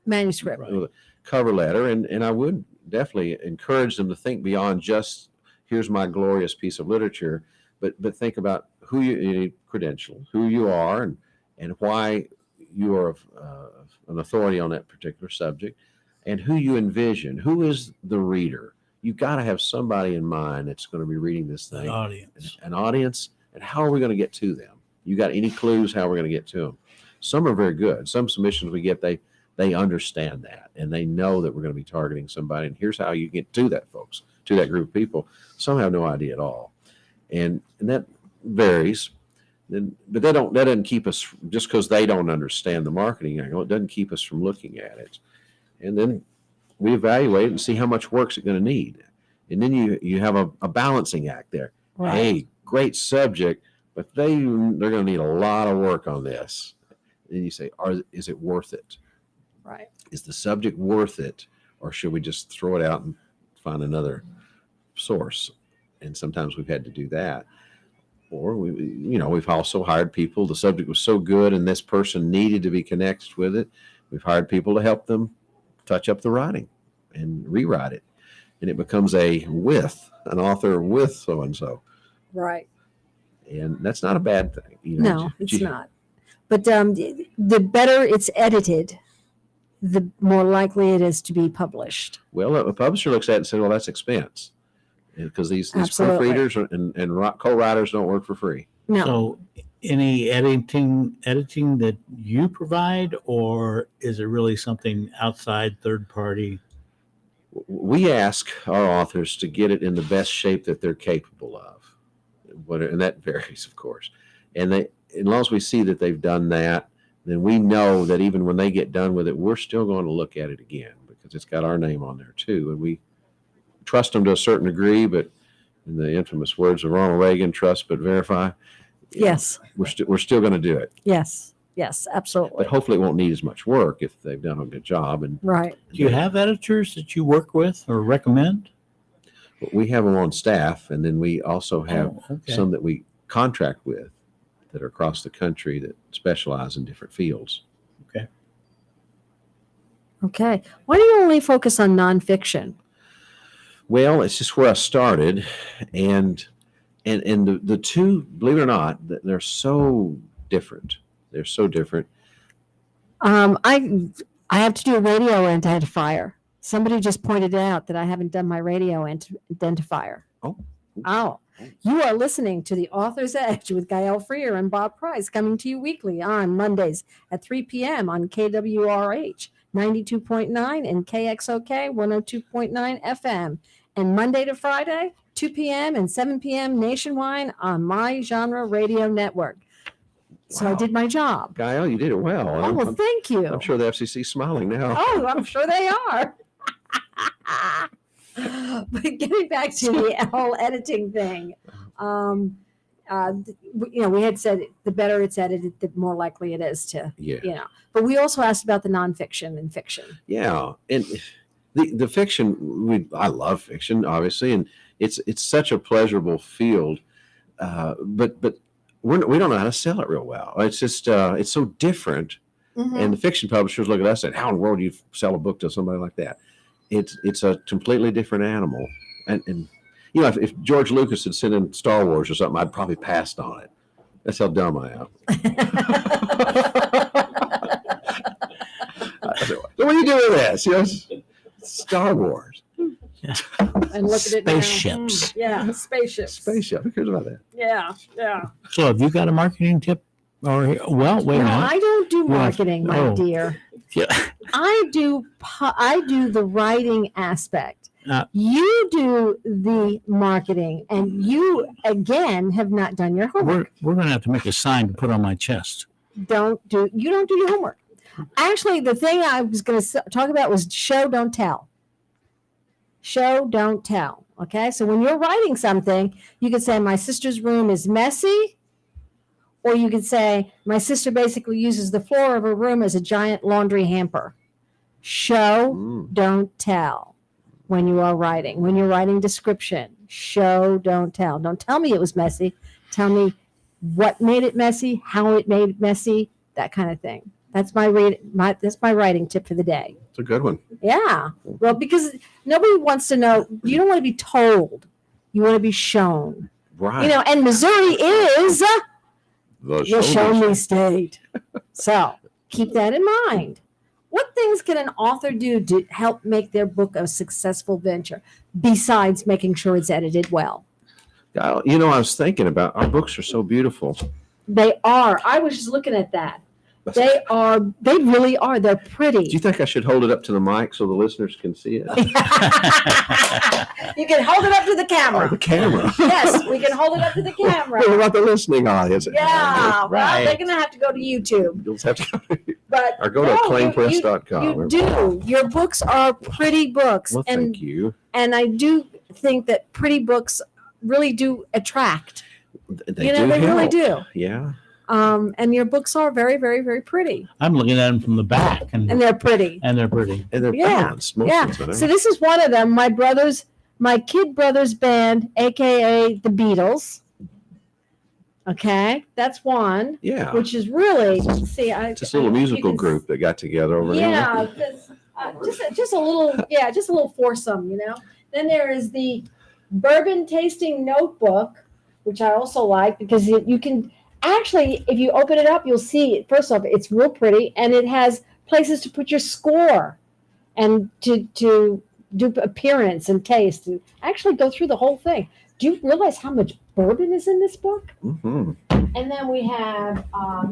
Manuscript. Right. with a cover letter. And I would definitely encourage them to think beyond just, here's my glorious piece of literature, but think about who you need credential, who you are, and why you are an authority on that particular subject, and who you envision. Who is the reader? You've got to have somebody in mind that's going to be reading this The thing, audience. an audience, and how are we going to get to them? You got any clues how we're going to get to them? Some are very good. Some submissions we get, they understand that, and they know that we're going to be targeting somebody, and here's how you get to that, folks, to that group of people. Some have no idea at all. And that varies. But that doesn't keep us, just because they don't understand the marketing angle, it doesn't keep us from looking at it. And then we evaluate and see how much work's it going to need. And then you have a balancing act there. Right. Hey, great subject, but they're going to need a lot of work on this. And you say, is it worth it? Right. Is the subject worth it, or should we just throw it out and find another source? And sometimes we've had to do that. Or we've also hired people. The subject was so good, and this person needed to be connected with it. We've hired people to help them touch up the writing and rewrite it, and it becomes an author with so and so. Right. And that's not a bad thing. No, it's not. But the better it's edited, the more likely it is to be published. Well, a publisher looks at it and says, "Well, that's expense," because these Absolutely. proofreaders and co-writers don't work for free. No. So any editing that you provide, or is it really something outside, third party? We ask our authors to get it in the best shape that they're capable of. And that varies, of course. And as long as we see that they've done that, then we know that even when they get done with it, we're still going to look at it again because it's got our name on there too. And we trust them to a certain degree, but in the infamous words of Ronald Reagan, trust but verify. Yes. We're still going to do it. Yes. Yes. Absolutely. But hopefully it won't need as much work if they've done a good job. And Right. Do you have editors that you work with or recommend? we have them on staff, and then we also have Okay. some that we contract with that are across the country that specialize in different fields. Okay. Why do you only focus on nonfiction? Well, it's just where I started, and the two, believe it or not, they're so different. They're so different. I have to do a radio identifier. Somebody just pointed out that I haven't done my radio identifier. Oh. You are listening to The Author's Edge with Gael Freer and Bob Price, coming to you weekly on Mondays at 3 p.m. on KWRH 92.9 and KXOK 102.9 FM, and Monday to Friday, 2 p.m. and 7 p.m. nationwide on My Genre Radio Network. So I Wow. did my job. Gael, you did it well. Oh, well, thank you. I'm sure the FCC's smiling now. Oh, I'm sure they are. But getting back to the whole editing thing, we had said the better it's edited, the more likely it is to, Yeah. But we also asked about the nonfiction and fiction. Yeah, and the fiction, I love fiction, obviously, and it's such a pleasurable field, but we don't know how to sell it real well. It's just it's so different, and the fiction publishers look at us and say, "How in the world do you sell a book to somebody like that?" It's a completely different animal, and if George Lucas had sent in Star Wars or something, I'd probably passed on it. That's how dumb I am. So what do you do with this? It's Star Wars. And look at it now. Spaceships. Yeah, spaceships. Spaceship. Who cares about that? Yeah. So have you got a marketing tip? Or well, wait a No, minute. I don't do Well, marketing, my oh. dear. Yeah. I do the writing aspect. You do the marketing, and you again have not done your homework. We're going to have to make a sign to put on my chest. You don't do your homework. Actually, the thing I was going to talk about was show, don't tell. Show, don't tell. Okay, so when you're writing something, you could say my sister's room is messy, or you could say my sister basically uses the floor of her room as a giant laundry hamper. Show, don't tell. When you are writing, when you're writing description, show, don't tell. Don't tell me it was messy. Tell me what made it messy, how it made it messy, that kind of thing. That's my writing tip for the day. It's a good one. Yeah. Well, because nobody wants to know. You don't want to be told. You want to be shown. Right. And Missouri is the show me state. So keep that in mind. What things can an author do to help make their book a successful venture besides making sure it's edited well? I was thinking about our books are so beautiful. They are. I was just looking at that. They really are. They're Do pretty. you think I should hold it up to the mic so the listeners can see it? You can hold it up to the Or camera. the camera? Yes, we can hold it up to the camera. What about the listening audience? Yeah, well, Right. they're going to have to go to YouTube. You'll have to But or go to no, acclaimpress.com. You do. Your books are pretty books. Well, and thank you. and I do think that pretty books really do attract. They They really help. do. Yeah. And your books are very, very, very pretty. I'm looking at them from the back, and And they're pretty. they're pretty. And they're Yeah, balanced. Most Yeah. of them, So this is one of them. My kid brother's band, aka the Beatles. Okay, that's one, yeah. which is really It's this little musical group that got together over there. Yeah, just a little foursome, Then there is the bourbon tasting notebook, which I also like because you can actually, if you open it up, you'll see. First off, it's real pretty, and it has places to put your score, and to do appearance and taste, and actually go through the whole thing. Do you realize how much bourbon is in this book? Mm-hmm. And then we have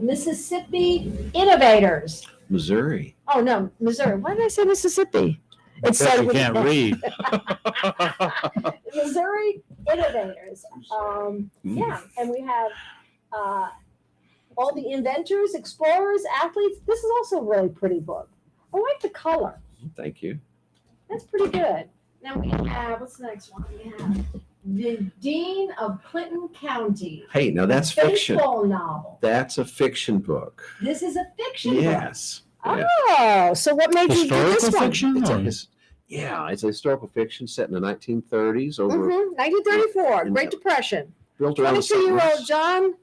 Mississippi Innovators. Missouri. Oh no, Missouri. Why did I say Mississippi? It Except said you with- can't read. Missouri Innovators. Yeah, and we have all the inventors, explorers, athletes. This is also a really pretty book. I like the color. Thank you. That's pretty good. Then we have, what's the next one? We have the Dean of Clinton County. Hey, now that's fiction. Baseball novel. That's a fiction book. This is a fiction book. Yes. Yeah. Oh, so what made you do Historical this one? fiction? It's a or- it's a historical fiction set in the 1930s over 1934, And- Great Depression. built around the 22-year-old John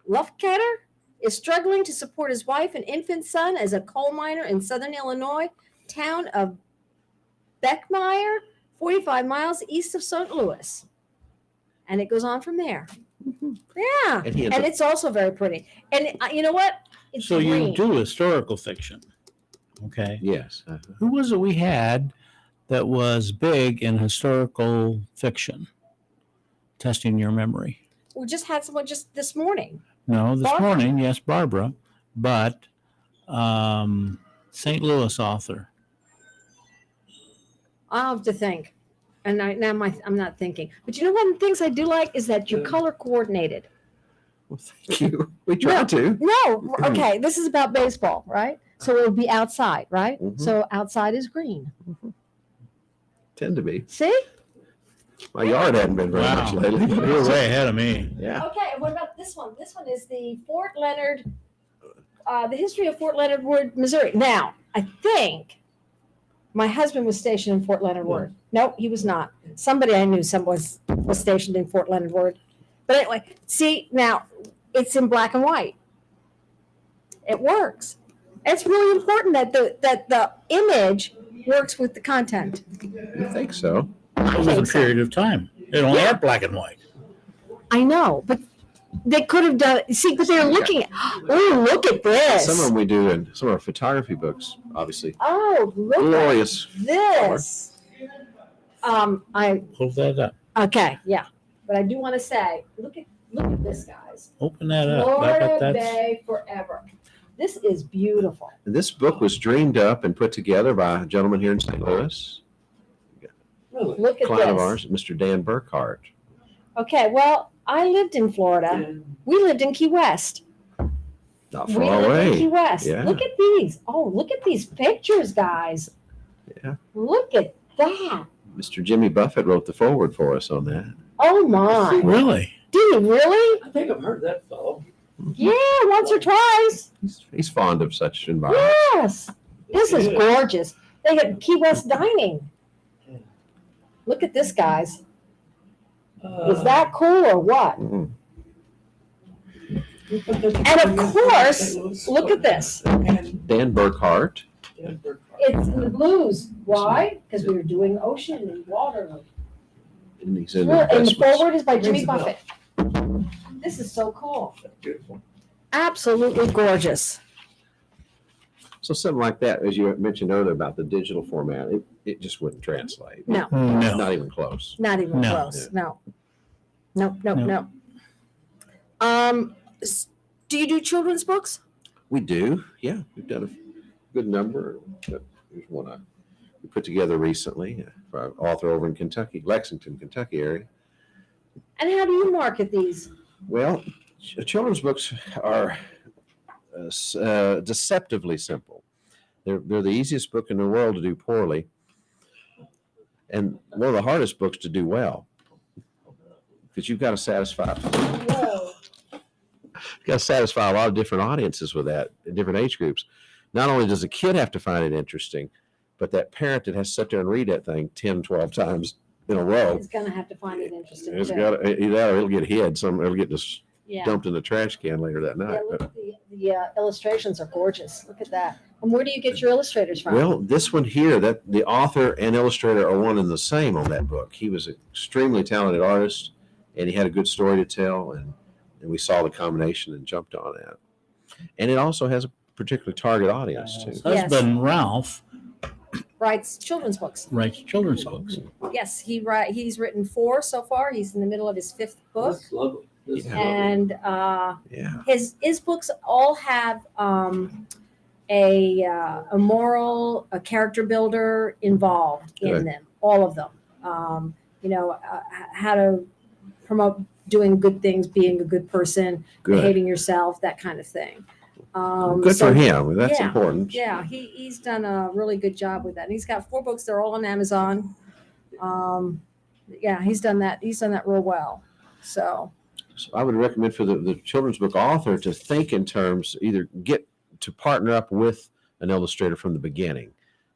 Lufketter is struggling to support his wife and infant son as a coal miner in southern Illinois, town of Beckmeyer, 45 miles east of St. Louis. And it goes on from there. Yeah. And he ends And up- it's also very pretty. And you know what? It's So you green. do historical fiction. Okay. Yes. Who was it we had that was big in historical fiction? Testing your memory. We just had someone just this morning. No, this Barbara? morning, yes, Barbara, but St. Louis author. I'll have to think. And I'm not thinking. But you know, one of the things I do like is that you're color coordinated. Well, thank you. We try to. No, okay, this is about baseball, right? So it'll be outside, right? Mhm. So outside is green. Tend to be. See? My yard hadn't been very much Wow. lately. You're way ahead of me. Yeah. Okay, what about this one? This one is the Fort Leonard, the history of Fort Leonard Wood, Missouri. Now, I think my husband was stationed in Fort Leonard Wood. No, he was not. Somebody I knew was stationed in Fort Leonard Wood. But anyway, see, now it's in black and white. It works. It's really important that the image works with the content. You think so? It was a period of time. It only had black and white. I know, but they could have done. See, but they're looking at. Oh, look at this! Some of them we do in some of our photography books, obviously. Oh, look Glorious. at this. I Hold that up. okay, yeah, but I do want to say, look at this, guys. Open that up. I Florida bet that's Bay forever. This is beautiful. And this book was dreamed up and put together by a gentleman here in St. Louis, Look at client of this. ours, Mr. Dan Burkhart. Okay, well, I lived in Florida. We lived in Key West. Not We far lived in Key away. West. Yeah. Look at these. Oh, look at these pictures, guys. Yeah. Look at that. Mr. Jimmy Buffett wrote the foreword for us on that. Oh my. really. Did he really? I think I've heard that fellow. Yeah, once or twice. He's fond of such environments. Yes. This is gorgeous. They got Key West dining. Look at this, guys. Is that cool or what? Mhm. And of course, look at this. Dan Burkhart. It's in the blues. Why? Because we were doing ocean and water. And he's in And the investments. forward is by Jimmy Rings a bell. Buffett. This is so cool. Beautiful. Absolutely gorgeous. So something like that, as you mentioned earlier about the digital format, it just wouldn't translate. No, No. Not even close. not even No. close. No. No, no, No. no. Do you do children's books? We do. Yeah, we've done a good number. Here's one we put together recently for an author over in Kentucky, Lexington, Kentucky area. And how do you market these? Well, children's books are deceptively simple. They're the easiest book in the world to do poorly, and one of the hardest books to do well, because you've got to satisfy. Whoa. You've got to satisfy a lot of different audiences with that in different age groups. Not only does the kid have to find it interesting, but that parent that has to sit there and read that thing 10, 12 times in a row, It's going to have to find it interesting. it's too. got either that or it'll get hid. It'll get just Yeah. dumped in the trash can later that Yeah, night. look But, at the illustrations are gorgeous. Look at that. And where do you get your illustrators from? well, this one here, that the author and illustrator are one and the same on that book. He was an extremely talented artist, and he had a good story to tell, and we saw the combination and jumped on that. And it also has a particular target audience too. Yes. Husband Ralph Writes children's books. writes children's books. Yes, he's written 4 so far. He's in the middle of his 5th book. That's lovely. That's Yeah. lovely. And Yeah. his books all have a moral, a character builder involved in Good. them, all of them. How to promote doing good things, being a good person, Good. behaving yourself, that kind of thing. Good so- for him. That's yeah, important. Yeah, he's done a really good job with that. And he's got 4 books. They're all on Amazon. Yeah, he's done that. He's done that real well. So So I would recommend for the children's book author to think in terms, either get to partner up with an illustrator from the beginning,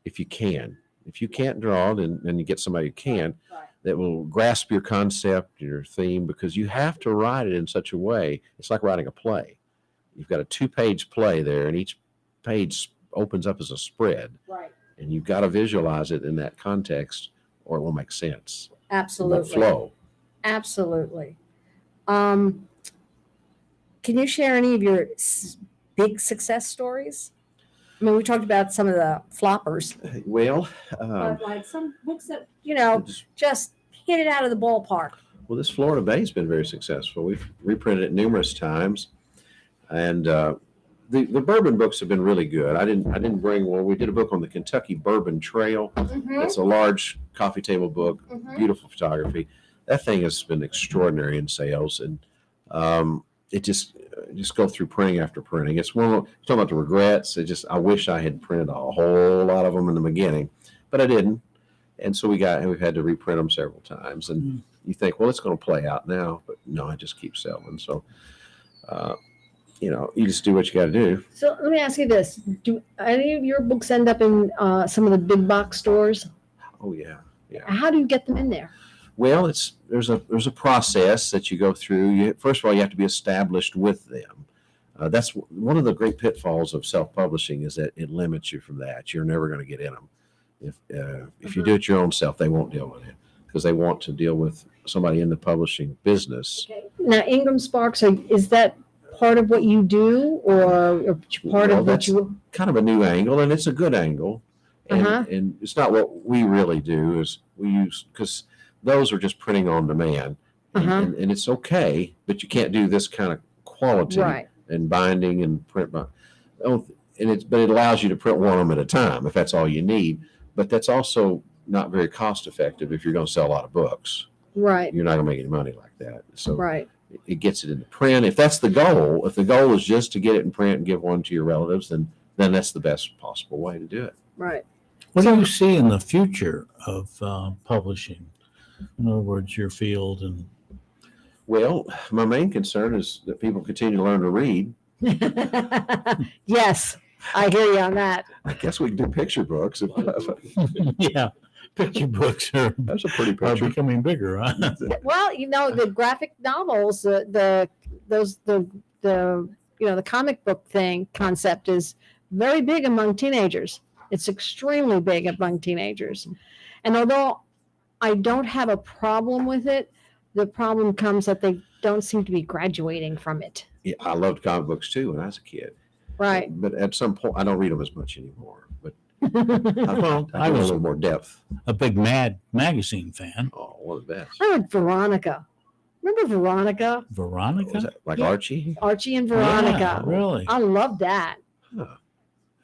if you can. If you can't draw, then you get somebody who can, right. that will grasp your concept, your theme, because you have to write it in such a way. It's like writing a play. You've got a 2-page play there, and each page opens up as a spread, Right. and you've got to visualize it in that context, or it won't make sense. It won't Absolutely. flow. Absolutely. Can you share any of your big success stories? I mean, we talked about some of the floppers, Well, but like some books that, just just hit it out of the ballpark. Well, this Florida Bay's been very successful. We've reprinted it numerous times, and the bourbon books have been really good. I didn't bring one. We did a book on the Kentucky Bourbon Trail. It's a large coffee table book, beautiful photography. That thing has been extraordinary in sales, and it just go through printing after printing. It's one of, talking about the regrets. I wish I had printed a whole lot of them in the beginning, but I didn't, and so we've had to reprint them several times. And you think, well, it's going to play out now, but no, it just keeps selling. So, you just do what you got to do. So let me ask you this. Do any of your books end up in some of the big box stores? Oh yeah. How do you get them in there? Well, there's a process that you go through. First of all, you have to be established with them. That's one of the great pitfalls of self-publishing, is that it limits you from that. You're never going to get in them. If you do it your own self, they won't deal with it, because they want to deal with somebody in the publishing business. Okay. Now, Ingram Sparks, is that part of what you do, or part Well, of what that's you? kind of a new angle, and it's a good angle. And, Uh-huh. and it's not what we really do. Is we use, because those are just printing on demand, Uh-huh. and it's okay, but you can't do this kind of quality Right. and binding and print by. But it allows you to print one of them at a time if that's all you need. But that's also not very cost effective if you're going to sell a lot of books. Right. You're not going to make any money like that. So Right. it gets it into print. If that's the goal, if the goal is just to get it in print and give one to your relatives, then that's the best possible way to do it. Right. What do you see in the future of publishing? In other words, your field and Well, my main concern is that people continue to learn to read. Yes, I hear you on that. I guess we can do picture books. yeah, picture books are That's a pretty are picture. becoming bigger, huh? Well, the graphic novels, the comic book thing concept is very big among teenagers. It's extremely big among teenagers. And although I don't have a problem with it, the problem comes that they don't seem to be graduating from it. Yeah, I loved comic books too when I was a kid. Right. But at some point, I don't read them as much anymore. But Well, I I want a was little more depth. a big Mad magazine fan. Oh, one of the best. I read Veronica. Remember Veronica? Veronica? Was that like Yeah. Archie? Archie and Veronica. Yeah, really? I love that. Huh.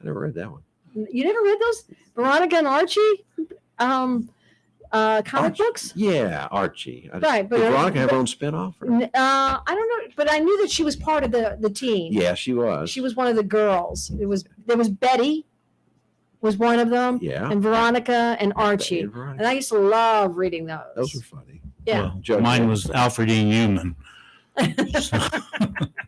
I never read that one. You never read those Veronica and Archie comic Archie. books? Yeah, Archie. Right, but Did Veronica have her own spinoff? Or? I don't know, but I knew that she was part of the team. Yeah, she was. She was one of the girls. There was Betty, was one of them, Yeah. and Veronica and Archie. And Veronica. And I used to love reading those. Those were funny. Yeah. Well, Joe mine Dirt. was Alfred E. Newman.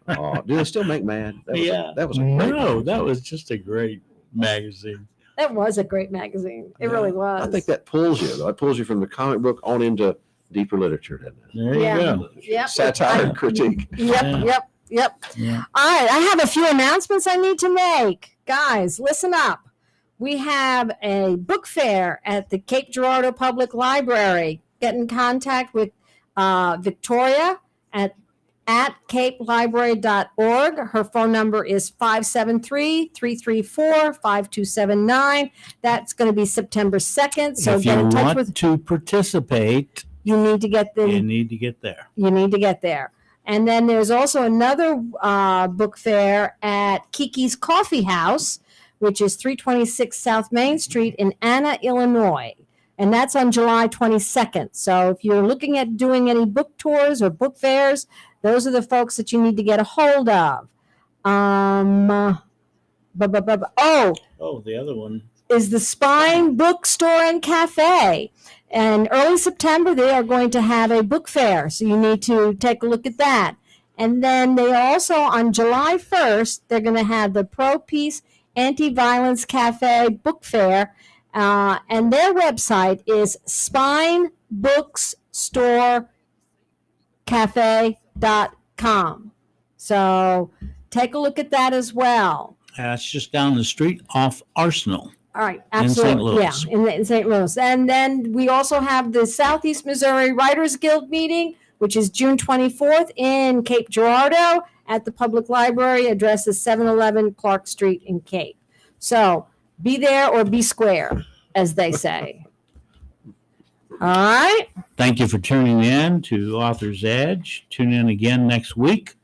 Oh, do they still make Mad? That was that was a great No, magazine. that was just a great magazine. That was a great magazine. It Yeah. really was. I think that pulls you, though. It pulls you from the comic book on into deeper literature, doesn't it? There you Yeah. go. Yep. Satire and critique. Yep. Yeah. All right. I have a few announcements I need to make. Guys, listen up. We have a book fair at the Cape Girardeau Public Library. Get in contact with Victoria at capelibrary.org. Her phone number is 573-334-5279. That's going to be September 2nd. So If get you in touch want with, to participate, you need to get the, you need to get there. you need to get there. And then there's also another book fair at Kiki's Coffee House, which is 326 South Main Street in Anna, Illinois. And that's on July 22nd. So if you're looking at doing any book tours or book fairs, those are the folks that you need to get a hold of. Oh, Oh, the other one. is the Spine Bookstore and Cafe. And early September, they are going to have a book fair. So you need to take a look at that. And then they also, on July 1st, they're going to have the Pro Peace Anti-Violence Cafe Book Fair. And their website is spinebookstorecafe.com. So take a look at that as well. It's just down the street off Arsenal. All right, In St. absolutely. Louis. Yeah, in St. Louis. And then we also have the Southeast Missouri Writers Guild meeting, which is June 24th in Cape Girardeau at the Public Library. Address is 711 Clark Street in Cape. So be there or be square, as they say. All right. Thank you for tuning in to Author's Edge. Tune in again next week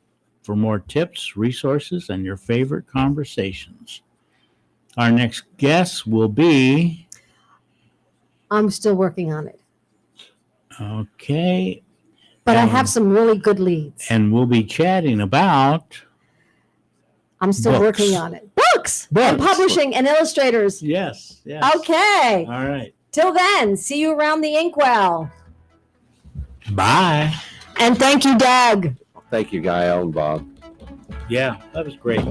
for more tips, resources, and your favorite conversations. Our next guest will be, I'm still working on it, okay, but I have some really good leads. and we'll be chatting about, I'm still books. working on it. Books and Books. publishing and illustrators. yes. Okay. All right. Till then, see you around the inkwell. Bye. And thank you, Doug. Thank you, Gael and Bob. Yeah, that was great.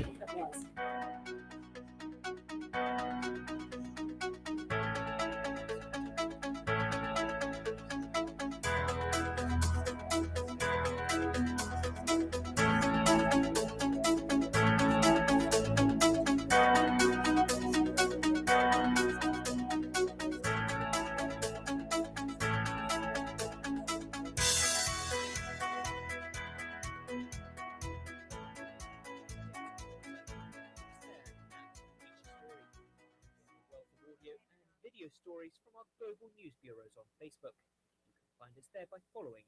Video stories from our global news bureaus on Facebook. You can find us there by following